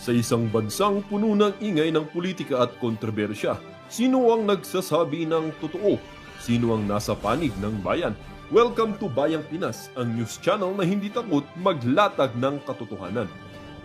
Sa isang bansang puno ng ingay ng politika at kontrobersya, sino ang nagsasabi ng totoo? Sino ang nasa panig ng bayan? Welcome to Bayang Pinas, ang news channel na hindi takot maglatag ng katotohanan.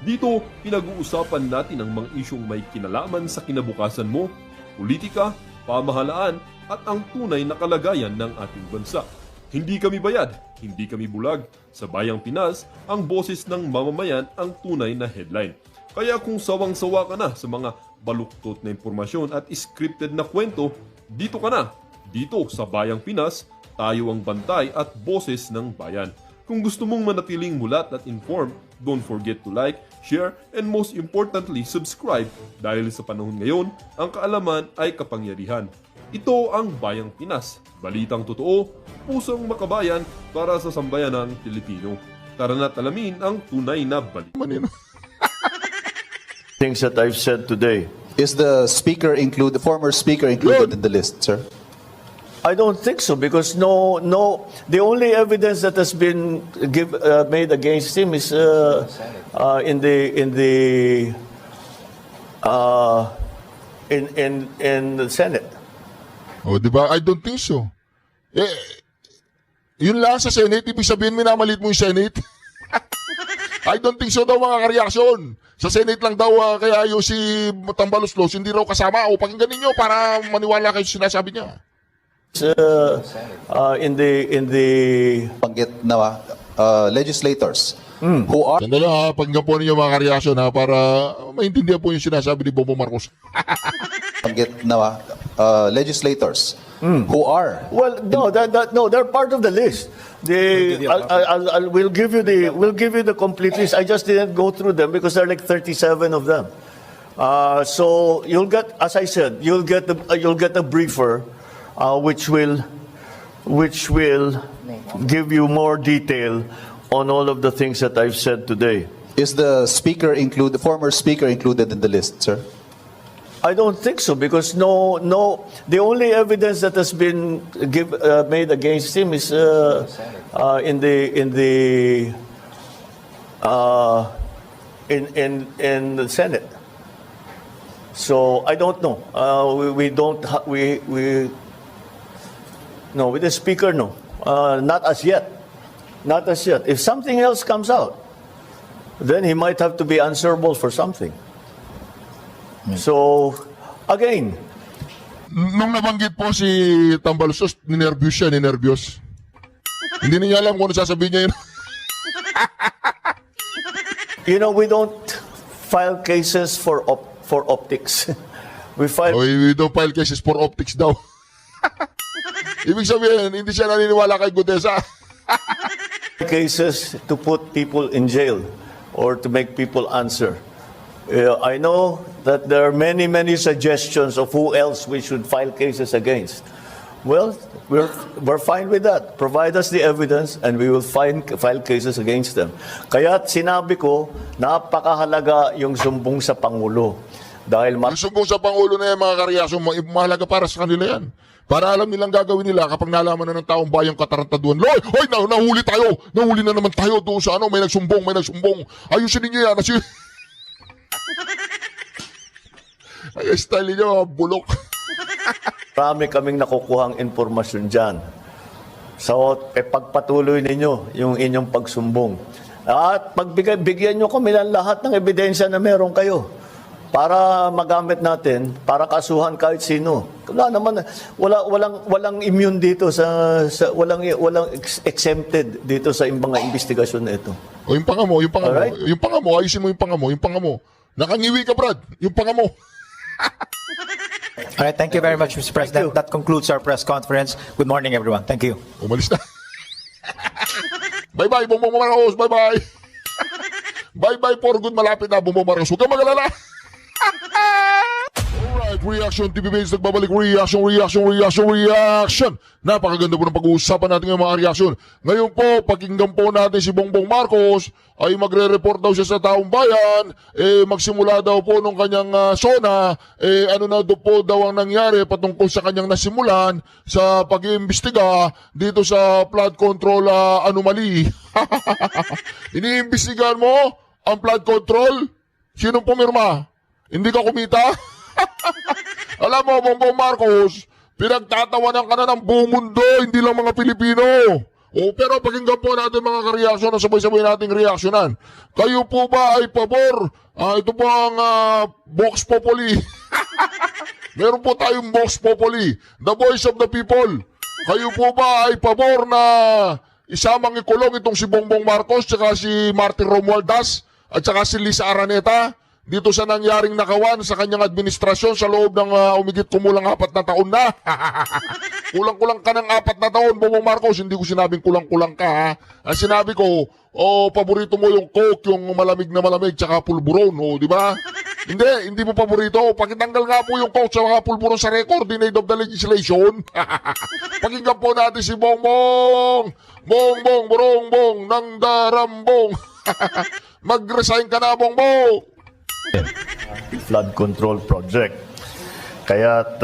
Dito, pinag-uusapan natin ang mga isyong may kinalaman sa kinabukasan mo, politika, pamahalaan at ang tunay na kalagayan ng ating bansa. Hindi kami bayad, hindi kami bulag. Sa Bayang Pinas, ang boses ng mamamayan ang tunay na headline. Kaya kung sawang-sawa ka na sa mga baluktot na impormasyon at scripted na kwento, dito ka na. Dito sa Bayang Pinas, tayo ang bantay at boses ng bayan. Kung gusto mong manatiling mulat at informed, don't forget to like, share, and most importantly, subscribe dahil sa panahon ngayon, ang kaalaman ay kapangyarihan. Ito ang Bayang Pinas, balitang totoo, pusong makabayan para sa sambayanang Pilipino. Tara na't alamin ang tunay na balita. Things that I've said today. Is the former speaker included in the list, sir? I don't think so because the only evidence that has been made against him is in the Senate. Oh, di ba? I don't think so. Yun lang sa Senate, ibig sabihin minamalit mo yung Senate. I don't think so daw mga kareaksyon. Sa Senate lang daw kaya yung si Tambaloslos hindi raw kasama. O pakinggan ninyo para maniwala kayo sa sinasabi niya. In the Banggit na legislators who are Sandali ha, pakinggan po ninyo mga kareaksyon ha, para maintindihan po yung sinasabi ni Bongbong Marcos. banggit na legislators who are no, they're part of the list. We'll give you the complete list. I just didn't go through them because there are like 37 of them. So you'll get, as I said, you'll get a briefer, which will give you more detail on all of the things that I've said today. Is the former speaker included in the list, sir? I don't think so because the only evidence that has been made against him is in the Senate. So I don't know. With the speaker, no, not as yet. Not as yet. If something else comes out, then he might have to be answerable for something. So, again, Nung nabanggit po si Tambaloslos, ninervyos. Hindi niya alam kung ano sasabihin niya yun. we don't file cases for optics. We file We don't file cases for optics daw. Ibig sabihin, hindi siya naniniwala kay Gutesa. cases to put people in jail or to make people answer. I know that there are many suggestions of who else we should file cases against. Well, we're fine with that. Provide us the evidence and we will file cases against them. Kaya sinabi ko, napakahalaga yung sumbong sa Pangulo. Dahil Ang sumbong sa Pangulo na yan, mga kareaksyon, mahalaga para sa kanila yan. Para alam nilang gagawin nila kapag nalaman na ng taong bayang katarantaduan. Hoy, nahuli tayo! Nahuli na naman tayo doon sa may nagsumbong. Ayusin ninyo yan. Ay, style niyo, bulok. marami kaming nakukuhang informasyon dyan. So, pagpatuloy ninyo yung inyong pagsumbong. At bigyan nyo kami ng lahat ng ebidensya na meron kayo para magamit natin, para kasuhan kahit sino. Walang immune dito walang exempted dito sa mga investigasyon na ito. O yung panga mo, Alright. yung panga mo, ayusin mo yung panga mo. Nakangiwi ka, Brad. Yung panga mo. All right, thank you very much, Mr. President. That concludes our press conference. Good morning, everyone. Thank you. Umalis na. Bye-bye, Bongbong Marcos. Bye-bye. Bye-bye, for good. Malapit na, Bongbong Marcos. Huwag kang mag-alala. Alright, Reaction TV Base, nagbabalik. Reaction. Napakaganda po ng pag-uusapan natin ng mga reaksyon. Ngayon po, pakinggan po natin si Bongbong Marcos ay magre-report daw siya sa taong bayan, magsimula daw po nung kanyang SONA, ano na po daw ang nangyari patungkol sa kanyang nasimulan sa pag-iimbestiga dito sa flood control anomaly. Iniimbestigahan mo ang flood control? Sinong pumirma? Hindi ka kumita? Alam mo, Bongbong Marcos, pinagtatawanan ka na ng buong mundo, hindi lang mga Pilipino. Pero pakinggan po natin mga kareaksyon na sabay-sabay nating reaksyonan. Kayo po ba ay pabor? Ito po ang Vox Populi. Meron po tayong Vox Populi, the voice of the people. Kayo po ba ay pabor na isamang ikulong itong si Bongbong Marcos tsaka si Martin Romualdez at tsaka si Lisa Araneta dito sa nangyaring nakawan sa kanyang administrasyon sa loob ng umigit kumulang 4 na taon na? Kulang-kulang ka ng 4 na taon, Bongbong Marcos. Hindi ko sinabing kulang-kulang ka, ha? Ang sinabi ko, paborito mo yung Coke, yung malamig na malamig, tsaka pulburon, di ba? Hindi mo paborito. Pakitanggal nga po yung Coke sa pulburon sa record, in aid of the legislation. Pakinggan po natin si Bongbong. Bongbong, Borongbong, ng Darambong. Mag-resign ka na, Bongbong. Flood control project. Kaya't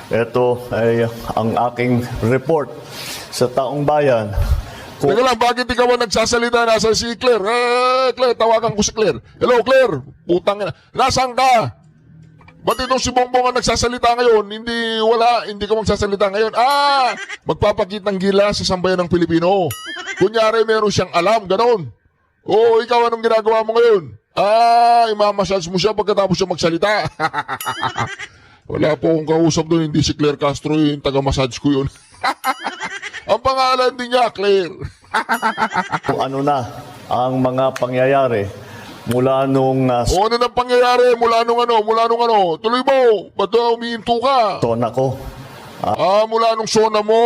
ito ay ang aking report sa taong bayan. Teka lang, bakit ikaw ang nagsasalita? Nasaan si Claire? Claire, tawagan ko si Claire. Hello, Claire. Putang ina. Nasaan ka? Ba't itong si Bongbong ang nagsasalita ngayon? Hindi ka magsasalita ngayon. Magpapakitang gila sa sambayan ng Pilipino. Kunyari, meron siyang alam, ganon. Ikaw anong ginagawa mo ngayon? Imamassage mo siya pagkatapos siya magsalita. Wala po akong kausap doon, hindi si Claire Castro yung taga-massage ko yun. Ang pangalan din niya, Claire. Kung ano na ang mga pangyayari mula nung Ano nang pangyayari? Mula nung ano? Tuloy mo, ba't umihinto ka? sona ko. Mula nung sona mo.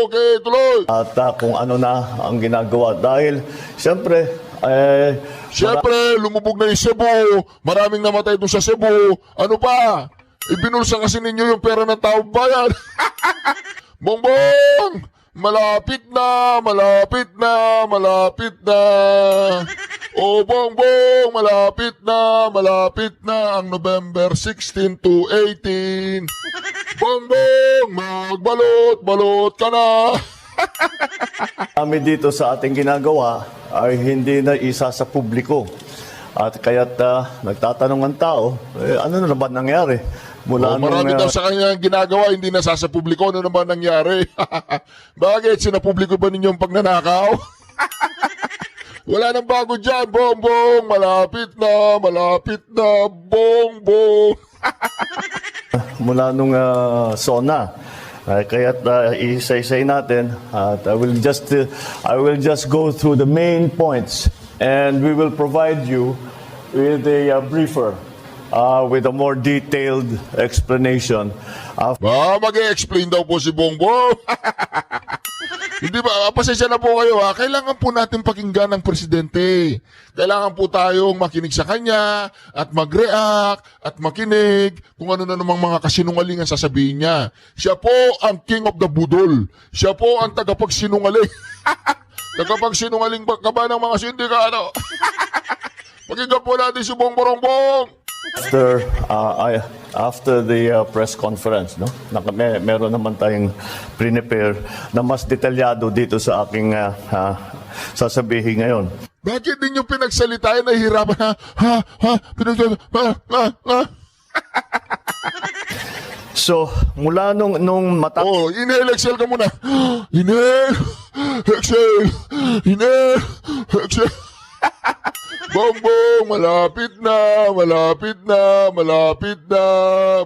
Okay, tuloy. At kung ano na ang ginagawa. Dahil, siyempre, Siyempre, lumubog na yung Cebu. Maraming namatay doon sa Cebu. Ano pa? Ibinulsa kasi ninyo yung pera ng taong bayan. Bongbong! Malapit na, malapit na, malapit na. Bongbong, malapit na ang November 16 to 18. Bongbong, magbalot-balot ka na. kami dito sa ating ginagawa ay hindi na isa sa publiko. At kaya't nagtatanong ang tao, ano na naman nangyari? Marami daw sa kanya ginagawa, hindi nasa sa publiko. Ano naman nangyari? Bakit? Sinapubliko ba ninyo ang pagnanakaw? Wala nang bago dyan, Bongbong. Malapit na, Bongbong. Mula nung SONA. Kaya't isa-isay natin at I will just go through the main points and we will provide you with a briefer with a more detailed explanation. Mag-i-explain daw po si Bongbong. Hindi ba? Pasensya na po kayo, ha? Kailangan po natin pakinggan ng presidente. Kailangan po tayong makinig sa kanya at mag-react at makinig kung ano na namang mga kasinungaling ang sasabihin niya. Siya po ang king of the budol. Siya po ang tagapagsinungaling. Tagapagsinungaling ka ba ng mga sindikato? Pakinggan po natin si Bongbong. After the press conference, no? Meron naman tayong prepare na mas detalyado dito sa aking sasabihin ngayon. Bakit din yung pinagsalitain na hirapan So, mula nung inhale, exhale ka muna. Inhale, exhale, inhale, exhale. Bongbong, malapit na.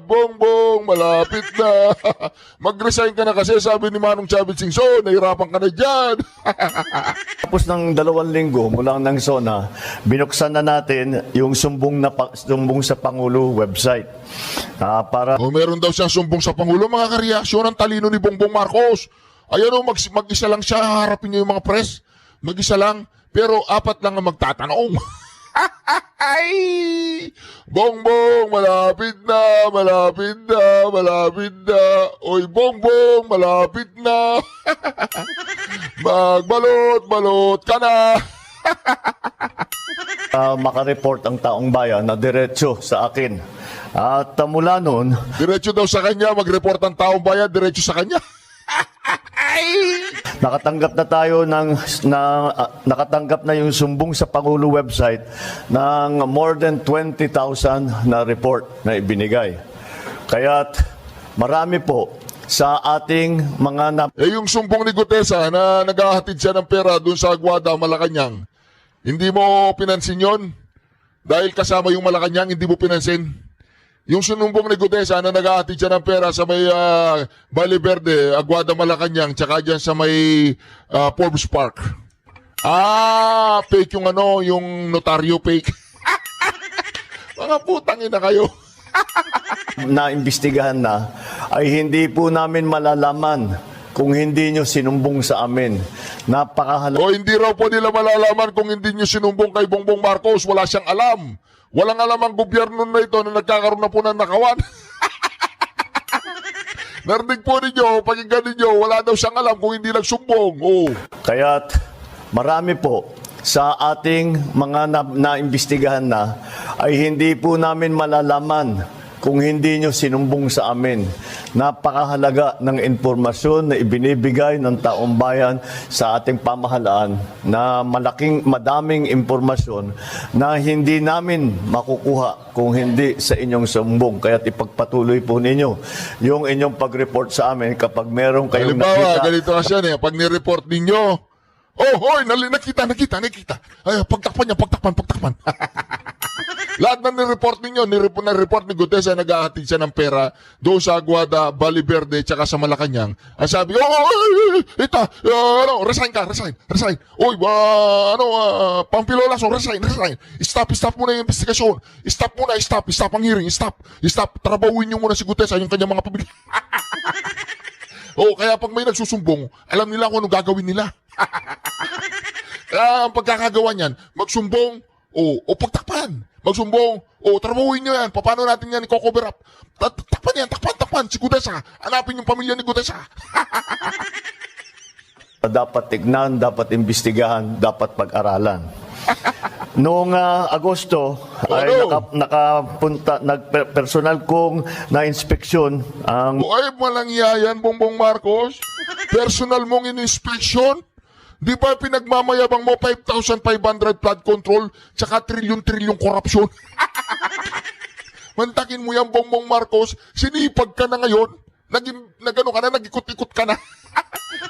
Bongbong, malapit na. Mag-resign ka na kasi, sabi ni Manong Chavez Singson, nahirapan ka na dyan. tapos ng 2 linggo mula ng SONA, binuksan na natin yung sumbong sa Pangulo website. Para Meron daw siyang sumbong sa Pangulo, mga kareaksyon ng talino ni Bongbong Marcos. Ayan mag-isa lang siya, harapin niya yung mga press. Mag-isa lang. Pero 4 lang ang magtatanong. Ay! Bongbong, malapit na. Oy, Bongbong, malapit na. Magbalot ka na. makareport ang taong bayan na diretso sa akin. At mula noon, Diretso daw sa kanya, mag-report ang taong bayan, diretso sa kanya. Ay! nakatanggap na tayo nakatanggap na yung sumbong sa Pangulo website ng more than 20,000 na report na ibinigay. Kaya't marami po sa ating mga Yung sumbong ni Gutesa na naghahatid siya ng pera doon sa Aguada, Malacanang, hindi mo pinansin yon? Dahil kasama yung Malacanang, hindi mo pinansin? Yung sinumbong ni Gutesa na naghahatid siya ng pera sa may Valle Verde, Aguada, Malacanang, tsaka dyan sa may Forbes Park. Fake yung yung notaryo fake. Mga putang ina kayo. naimbestigahan na ay hindi po namin malalaman kung hindi nyo sinumbong sa amin. Napakahalaga. O hindi raw po nila malalaman kung hindi nyo sinumbong kay Bongbong Marcos. Wala siyang alam. Walang alam ang gobyerno na ito na nagkakaroon na po ng nakawan. Narinig po ninyo, pakinggan ninyo, wala daw siyang alam kung hindi nagsumbong. Oh. Kaya't marami po sa ating mga naimbestigahan na ay hindi po namin malalaman kung hindi nyo sinumbong sa amin. Napakahalaga ng impormasyon na ibinibigay ng taong bayan sa ating pamahalaan na madaming impormasyon na hindi namin makukuha kung hindi sa inyong sumbong. Kaya't ipagpatuloy po ninyo yung inyong pag-report sa amin kapag meron kayong Halimbawa, nakita. ganito kasi yan pag nireport ninyo, hoy, nakita. Ay, pagtakpan. Lahat na nireport ninyo, na-report ni Gutesa, nag-ahatid siya ng pera doon sa Aguada, Valle Verde, tsaka sa Malacanang. Ang sabi, resign ka. Oy, Pampilolaso, resign. Stop muna yung investigasyon. Stop ang hearing, stop. Trabawin nyo muna si Gutesa, yung kanyang mga pamilya. Kaya pag may nagsusumbong, alam nila kung anong gagawin nila. Kaya ang pagkakagawa niyan, magsumbong, o pagtakpan. Magsumbong, trabawin nyo yan. Paano natin yan i-cover up? Takpan. Si Gutesa. Hanapin yung pamilya ni Gutesa. Dapat tignan, dapat imbestigahan, dapat pag-aralan. Noong Agosto ay personal kong na-inspeksyon ang Ay, malangyayan, Bongbong Marcos. Personal mong in-inspection. Di ba pinagmamayabang mo 5,500 flood control tsaka trilyon-trilyon korupsyon? Mantakin mo yan, Bongbong Marcos. Sinipag ka na ngayon. Nag-ikot-ikot ka na.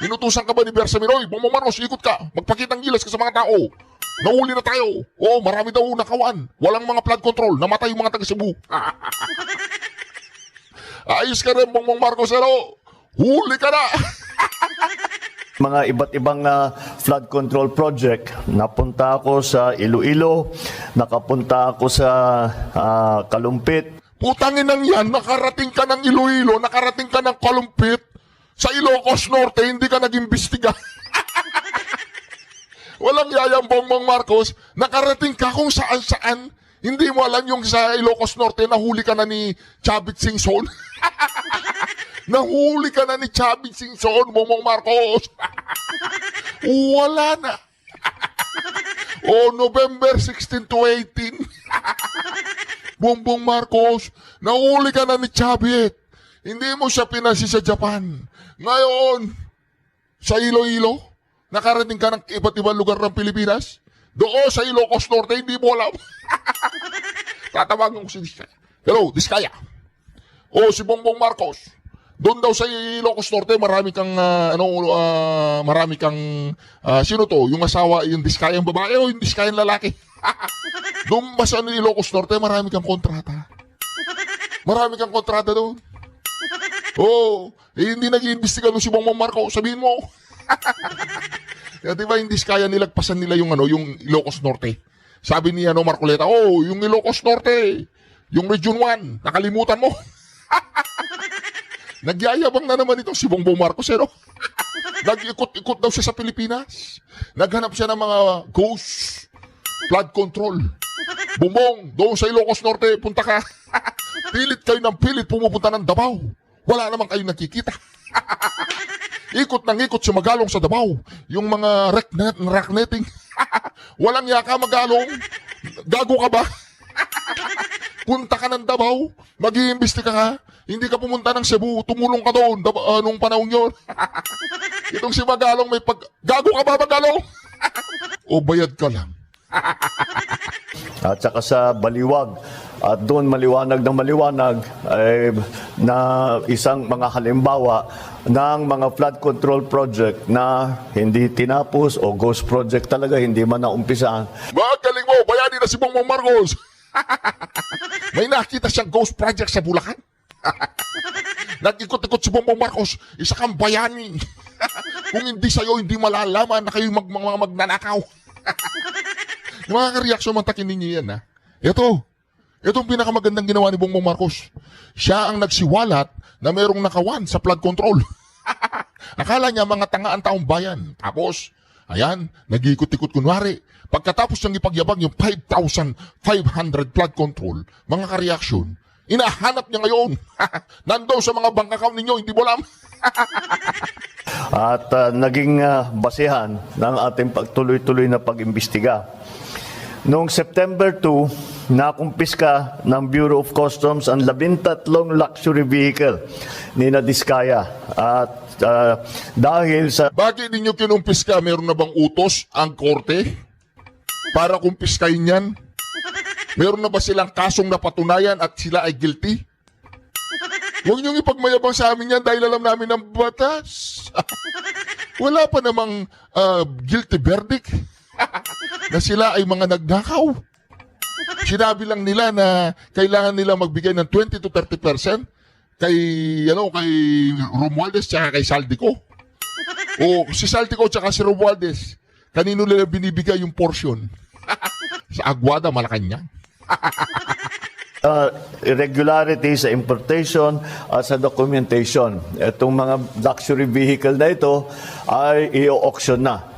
Inutusan ka ba ni Bersamin? Oy, Bongbong Marcos, ikot ka. Magpakitang gilas ka sa mga tao. Nahuli na tayo. Marami daw nakawan. Walang mga flood control. Namatay yung mga taga-Cebu. Ayos ka rin, Bongbong Marcos. Huli ka na. mga iba't ibang flood control project. Napunta ako sa Iloilo, nakapunta ako sa Kalumpit. Putangin nang yan, nakarating ka ng Iloilo, nakarating ka ng Kalumpit, sa Ilocos Norte, hindi ka nag-imbestiga. Walang yayang, Bongbong Marcos, nakarating ka kung saan-saan, hindi mo alam yung sa Ilocos Norte, nahuli ka na ni Chavit Singson. Nahuli ka na ni Chavit Singson, Bongbong Marcos. Wala na. November 16 to 18. Bongbong Marcos, nahuli ka na ni Chavit. Hindi mo siya pinansin sa Japan. Ngayon, sa Iloilo, nakarating ka ng iba't ibang lugar ng Pilipinas. Doon sa Ilocos Norte, hindi mo alam. Tatawagan ko si Diskaya. Hello, Diskaya. Si Bongbong Marcos. Doon daw sa Ilocos Norte, marami kang, sino to? Yung asawa, yung Diskayang babae o yung Diskayang lalaki? Doon ba sa Ilocos Norte, marami kang kontrata. Marami kang kontrata doon. Hindi nag-iimbestiga doon si Bongbong Marcos. Sabihin mo. Kaya diba yung Diskaya, nilagpasan nila yung Ilocos Norte. Sabi ni Marcoleta, yung Ilocos Norte, yung Region 1, nakalimutan mo. Nagyayabang na naman ito si Bongbong Marcos, Nag-ikot-ikot daw siya sa Pilipinas. Naghanap siya ng mga ghost flood control. Bongbong, doon sa Ilocos Norte, punta ka. Pilit kayo ng pilit pumupunta ng Davao. Wala naman kayong nakikita. Ikot ng ikot si Magalong sa Davao. Yung mga rack netting. Walang yaka Magalong. Gago ka ba? Punta ka ng Davao, mag-iimbestiga ka, hindi ka pumunta ng Cebu, tumulong ka doon nung panahon yun. Itong si Magalong may gago ka ba, Magalong? O bayad ka lang. At saka sa Baliwag, at doon maliwanag ng maliwanag na isang mga halimbawa ng mga flood control project na hindi tinapos o ghost project talaga, hindi man naumpisaan. Magaling mo, bayani na si Bongbong Marcos. May nakita siyang ghost project sa Bulacan. Nag-ikot-ikot si Bongbong Marcos, isa kang bayani. Kung hindi sa'yo, hindi malalaman na kayo mga magnanakaw. Yung mga reaksyon mantakin ninyo yan, ha? Itong pinakamagandang ginawa ni Bongbong Marcos. Siya ang nagsiwalat na merong nakawan sa flood control. Akala niya mga tanga ang taong bayan. Tapos, ayan, nag-ikot-ikot kunwari. Pagkatapos niyang ipagyabang yung 5,500 flood control, mga kareaksyon, inahanap niya ngayon. Nandoon sa mga bank account ninyo, hindi mo alam. At naging basehan ng ating pagtuloy-tuloy na pag-imbestiga. Noong September 2, nakumpiska ng Bureau of Customs ang 13 luxury vehicle ni Diskaya. At dahil sa... Bakit ninyo kinumpiska? Meron na bang utos ang korte para kumpiskahin yan? Meron na ba silang kasong napatunayan at sila ay guilty? Huwag niyong ipagmayabang sa amin yan dahil alam namin ang batas. Wala pa namang guilty verdict na sila ay mga nagnakaw. Sinabi lang nila na kailangan nila magbigay ng 20 to 30% kay Romualdez tsaka kay Saldico. O si Saldico tsaka si Romualdez, kanino nila binibigay yung portion? Sa Aguada, Malacanang. Irregularity sa importation at sa documentation. Itong mga luxury vehicle na ito ay i-auction na.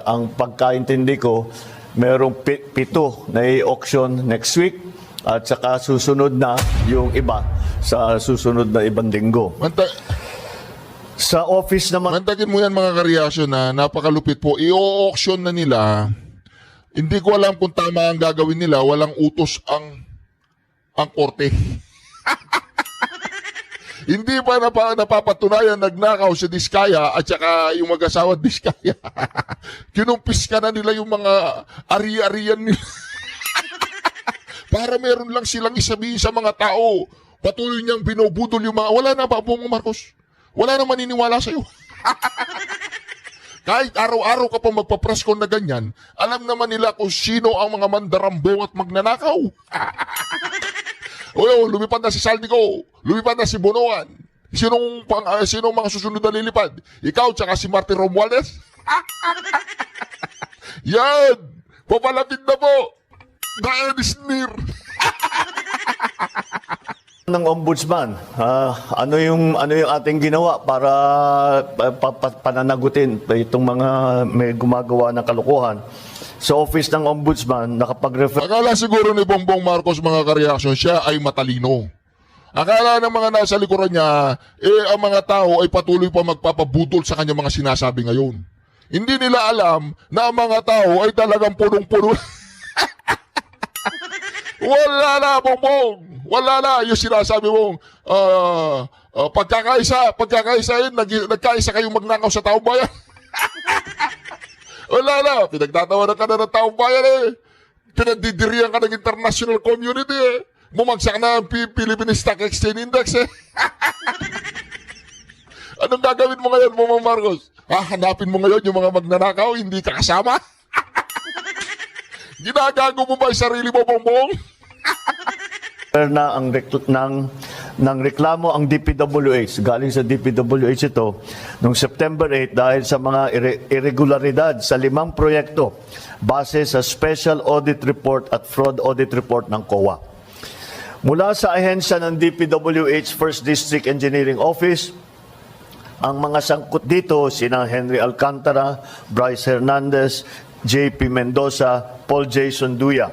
Ang pagkaintindi ko, merong 7 na i-auction next week at saka susunod na yung iba sa susunod na ibang linggo. Sa office naman... Mantagin mo yan mga kareaksyon na napakalupit po. I-auction na nila. Hindi ko alam kung tama ang gagawin nila. Walang utos ang korte. Hindi pa napapatunayan nagnakaw si Diskaya at saka yung mag-asawa Diskaya. Kinumpis ka na nila yung mga ari-arian nila. Para meron lang silang isabihin sa mga tao. Patuloy niyang binubudol yung mga... Wala na ba, Bongbong Marcos? Wala na maniniwala sa'yo. Kahit araw-araw ka pa magpapreskon na ganyan, alam naman nila kung sino ang mga mandarambong at magnanakaw. Lumipad na si Saldico, lumipad na si Bonoan. Sinong mga susunod na lilipad? Ikaw tsaka si Martin Romualdez? Yan! Papalapit na po! Dahil ni Sneer! ng ombudsman, ano yung ating ginawa para pananagutin itong mga may gumagawa ng kalokohan? Sa office ng ombudsman, nakapag-refer... Akala siguro ni Bongbong Marcos mga kareaksyon, siya ay matalino. Akala ng mga nasa likuran niya, ang mga tao ay patuloy pa magpapabutol sa kanya mga sinasabi ngayon. Hindi nila alam na ang mga tao ay talagang punong-puno. Wala na, Bongbong! Wala na! Yung sinasabi mong, pagkakaisa yun, nagkaisa kayong magnakaw sa taong bayan. Wala na! Pinagtatawanan ka na ng taong bayan eh. Pinagdidiriyan ka ng international community eh. Bumagsak na ang Philippine Stock Exchange Index eh. Anong gagawin mo ngayon, Bongbong Marcos? Hanapin mo ngayon yung mga magnanakaw, hindi ka kasama? Ginagago mo ba yung sarili mo, Bongbong? na ng reklamo ang DPWH. Galing sa DPWH ito noong September 8 dahil sa mga irregularidad sa 5 proyekto base sa Special Audit Report at Fraud Audit Report ng COA. Mula sa ahensya ng DPWH First District Engineering Office, ang mga sangkot dito sina Henry Alcantara, Bryce Hernandez, JP Mendoza, Paul Jason Duya.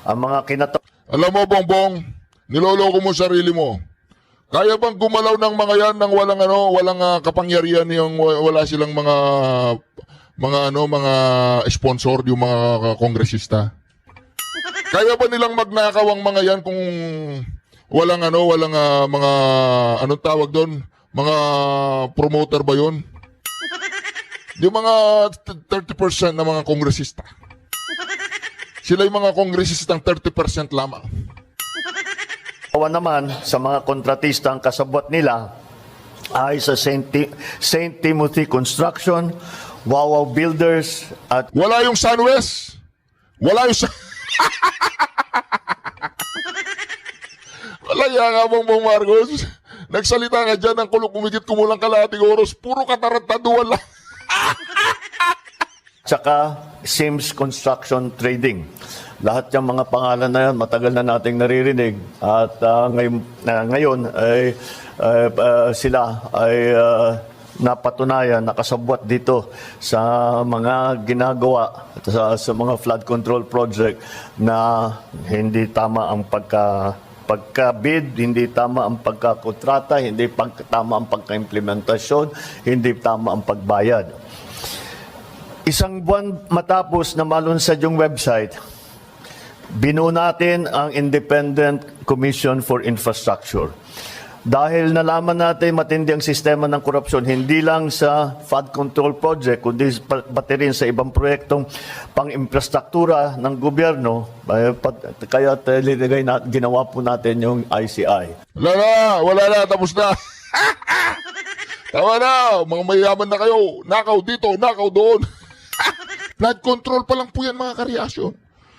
Ang mga Alam mo, Bongbong, niloloko mo sarili mo. Kaya bang gumalaw ng mga yan nang walang kapangyarihan, yung wala silang mga sponsor, yung mga kongresista? Kaya ba nilang magnakaw ang mga yan kung walang mga, anong tawag doon? Mga promoter ba yun? Yung mga 30% na mga kongresista. Sila yung mga kongresistang 30% lamang. Kawa naman sa mga kontratista ang kasabot nila ay sa St. Timothy Construction, Wawaw Builders at Wala yung SunWest. Wala yung Wala yan nga, Bongbong Marcos. Nagsalita ka dyan ng kumigit kumulang kalahating oras. Puro katarantaduan lang. saka Sims Construction Trading. Lahat yung mga pangalan na yan, matagal na nating naririnig. At ngayon ay sila ay napatunayan, nakasabwat dito sa mga ginagawa sa mga flood control project na hindi tama ang pagka-bid, hindi tama ang pagkakontrata, hindi tama ang pagka-implementasyon, hindi tama ang pagbayad. Isang buwan matapos na malunsad yung website, binuo natin ang Independent Commission for Infrastructure. Dahil nalaman natin matindi ang sistema ng korupsyon, hindi lang sa flood control project, kundi pati rin sa ibang proyektong pang-infrastruktura ng gobyerno, kaya ginawa po natin yung ICI. Wala na, tapos na. Tama na, mga mayayaman na kayo. Nakaw dito, nakaw doon. Flood control pa lang po yan, mga kareasyon.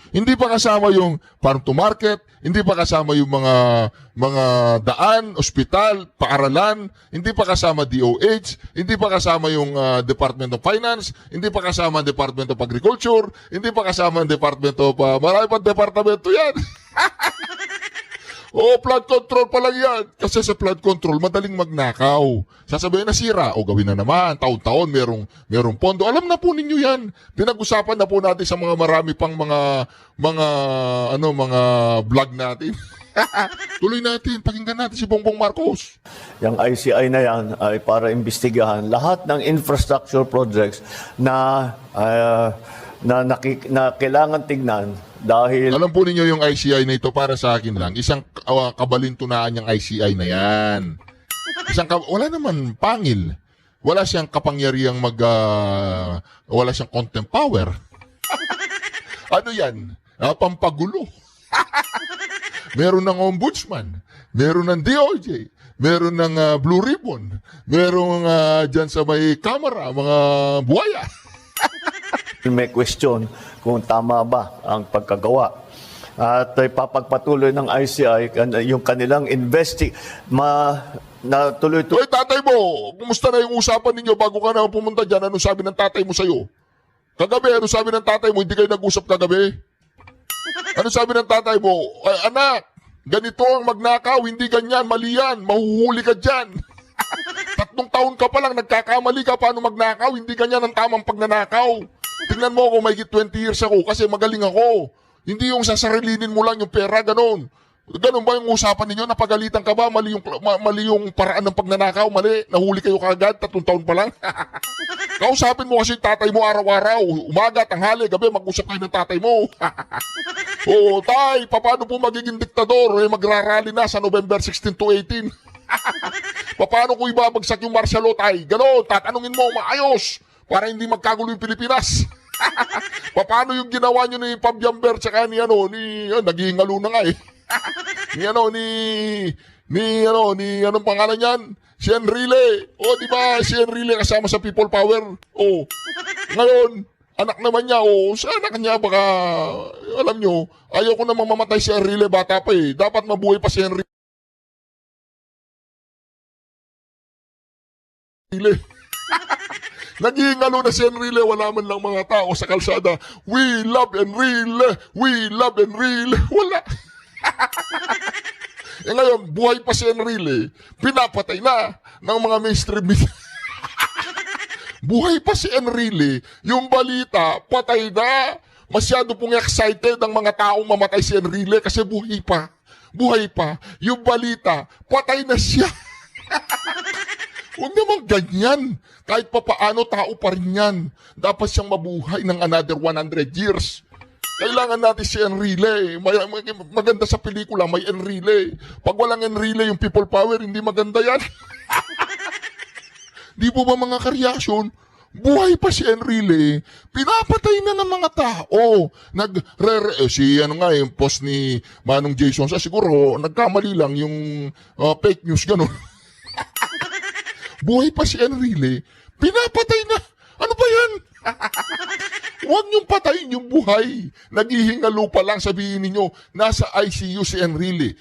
Hindi pa kasama yung farm to market, hindi pa kasama yung mga daan, ospital, paaralan, hindi pa kasama DOH, hindi pa kasama yung Department of Finance, hindi pa kasama ang Department of Agriculture, hindi pa kasama ang Department of marami pang departamento yan. Flood control pa lang yan. Kasi sa flood control, madaling magnakaw. Sasabihin na sira, gawin na naman. Taon-taon, merong pondo. Alam na po ninyo yan. Pinag-usapan na po natin sa mga marami pang mga vlog natin. Tuloy natin, pakinggan natin si Bongbong Marcos. Yung ICI na yan ay para imbestigahan lahat ng infrastructure projects na kailangan tignan dahil Alam po ninyo yung ICI na ito para sa akin lang. Isang kabalintunaan yung ICI na yan. Wala naman pangil. Wala siyang kapangyarihang wala siyang contempt power. Ano yan? Pampagulo. Meron ng ombudsman. Meron ng DOJ. Meron ng Blue Ribbon. Meron dyan sa may kamera, mga buhaya. may question kung tama ba ang pagkagawa. At ipapagpatuloy ng ICI yung kanilang na tuloy-tuloy. Hoy, tatay mo, kumusta na yung usapan ninyo bago ka na pumunta dyan? Anong sabi ng tatay mo sa'yo? Kagabi, anong sabi ng tatay mo? Hindi kayo nag-usap kagabi? Anong sabi ng tatay mo? Ay, anak, ganito ang magnakaw, hindi ganyan, mali yan, mahuhuli ka dyan. 3 taon ka pa lang, nagkakamali ka, paano magnakaw? Hindi ganyan ang tamang pagnanakaw. Tingnan mo ako, may 20 years ako kasi magaling ako. Hindi yung sasarilinin mo lang yung pera, ganon. Ganon ba yung usapan ninyo? Napagalitan ka ba? Mali yung paraan ng pagnanakaw? Mali? Nahuli kayo kagad? 3 taon pa lang? Kausapin mo kasi tatay mo araw-araw. Umaga, tanghali, gabi, mag-usap kayo ng tatay mo. Tay, paano po magiging diktador? Magrarally na sa November 16 to 18. Paano ko ibabagsak yung martial law, tay? Ganon, tatanungin mo, maayos. Para hindi magkagulo yung Pilipinas. Paano yung ginawa nyo ni Pabyamber tsaka naghihingalo na nga eh. Anong pangalan yan? Si Enrile. Di ba si Enrile kasama sa People Power? Ngayon, anak naman niya, sa anak niya baka, alam nyo, ayaw ko na mamamatay si Enrile, bata pa eh. Dapat mabuhay pa si Enrile. Nagingalo na si Enrile, wala man lang mga tao sa kalsada. We love Enrile! We love Enrile! Wala. Ngayon, buhay pa si Enrile, pinapatay na ng mga mainstream media. Buhay pa si Enrile, yung balita, patay na. Masyado pong excited ang mga taong mamatay si Enrile kasi buhay pa. Buhay pa. Yung balita, patay na siya. Huwag naman ganyan. Kahit pa paano, tao pa rin yan. Dapat siyang mabuhay ng another 100 years. Kailangan natin si Enrile. Maganda sa pelikula, may Enrile. Pag walang Enrile, yung people power, hindi maganda yan. Di po ba mga kareaksyon? Buhay pa si Enrile, pinapatay na ng mga tao. Si yung post ni Manong Jason, siguro nagkamali lang yung fake news ganun. Buhay pa si Enrile, pinapatay na. Ano ba yan? Huwag niyong patayin yung buhay. Naghihingalo pa lang, sabihin ninyo, nasa ICU si Enrile.